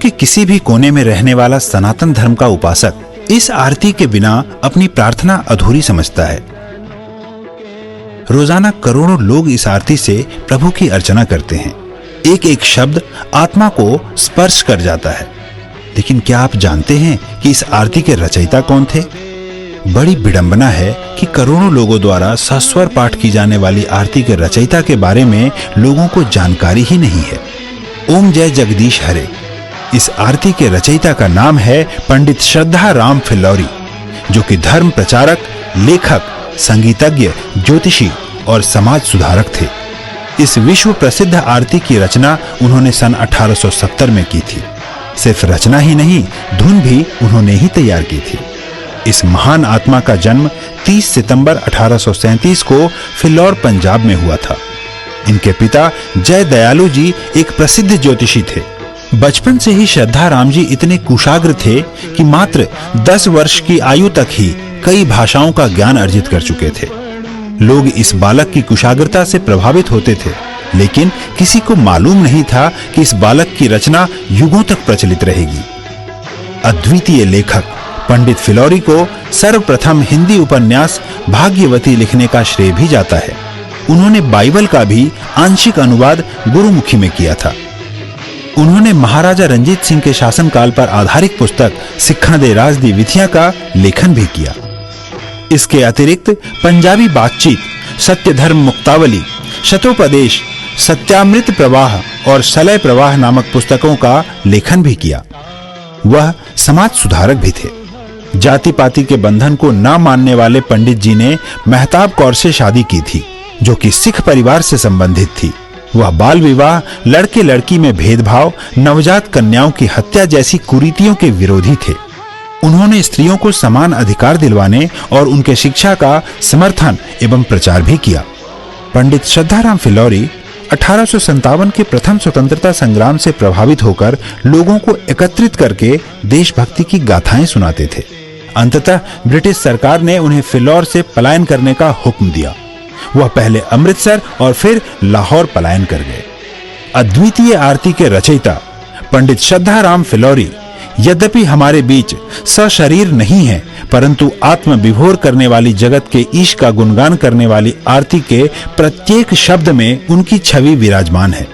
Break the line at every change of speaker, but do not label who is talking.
के किसी भी कोने में रहने वाला सनातन धर्म का उपासक इस आरती के बिना अपनी प्रार्थना अधूरी समझता है। रोजाना करोड़ों लोग इस आरती से प्रभु की अर्चना करते हैं। एक एक शब्द आत्मा को स्पर्श कर जाता है। लेकिन क्या आप जानते हैं कि इस आरती के रचयिता कौन थे? बड़ी विडंबना है कि करोड़ों लोगों द्वारा सस्वर पाठ की जाने वाली आरती के रचयिता के बारे में लोगों को जानकारी ही नहीं है। ओम जय जगदीश हरे। इस आरती के रचयिता का नाम है पंडित श्रद्धा राम फिल्लौरी, जो कि धर्म प्रचारक, लेखक, संगीतज्ञ, ज्योतिषी और समाज सुधारक थे। इस विश्व प्रसिद्ध आरती की रचना उन्होंने सन 1870 में की थी। सिर्फ रचना ही नहीं, धुन भी उन्होंने ही तैयार की थी। इस महान आत्मा का जन्म 30 सितंबर 1837 को फिल्लौर, पंजाब में हुआ था। इनके पिता जय दयालु जी एक प्रसिद्ध ज्योतिषी थे। बचपन से ही श्रद्धा राम जी इतने कुशाग्र थे कि मात्र 10 वर्ष की आयु तक ही कई भाषाओं का ज्ञान अर्जित कर चुके थे। लोग इस बालक की कुशाग्रता से प्रभावित होते थे, लेकिन किसी को मालूम नहीं था कि इस बालक की रचना युगों तक प्रचलित रहेगी। अद्वितीय लेखक पंडित फिल्लौरी को सर्वप्रथम हिंदी उपन्यास भाग्यवती लिखने का श्रेय भी जाता है। उन्होंने बाइबल का भी आंशिक अनुवाद गुरुमुखी में किया था। उन्होंने महाराजा रंजीत सिंह के शासनकाल पर आधारित पुस्तक सिक्खा दे राज दी विधियां का लेखन भी किया। इसके अतिरिक्त पंजाबी बातचीत, सत्य धर्म मुक्तावली, शतोपदेश, सत्यामृत प्रवाह और सलय प्रवाह नामक पुस्तकों का लेखन भी किया। वह समाज सुधारक भी थे। जाति पाति के बंधन को न मानने वाले पंडित जी ने मेहताब कौर से शादी की थी, जो कि सिख परिवार से संबंधित थी। वह बाल विवाह, लड़के लड़की में भेदभाव, नवजात कन्याओं की हत्या जैसी कुरीतियों के विरोधी थे। उन्होंने स्त्रियों को समान अधिकार दिलवाने और उनके शिक्षा का समर्थन एवं प्रचार भी किया। पंडित श्रद्धाराम फिल्लौरी 1857 के प्रथम स्वतंत्रता संग्राम से प्रभावित होकर लोगों को एकत्रित करके देशभक्ति की गाथाएं सुनाते थे। अंततः ब्रिटिश सरकार ने उन्हें फिल्लौर से पलायन करने का हुक्म दिया। वह पहले अमृतसर और फिर लाहौर पलायन कर गए। अद्वितीय आरती के रचयिता पंडित श्रद्धाराम फिल्लौरी यद्यपि हमारे बीच सशरीर नहीं है, परंतु आत्म विभोर करने वाली जगत के ईश का गुणगान करने वाली आरती के प्रत्येक शब्द में उनकी छवि विराजमान है।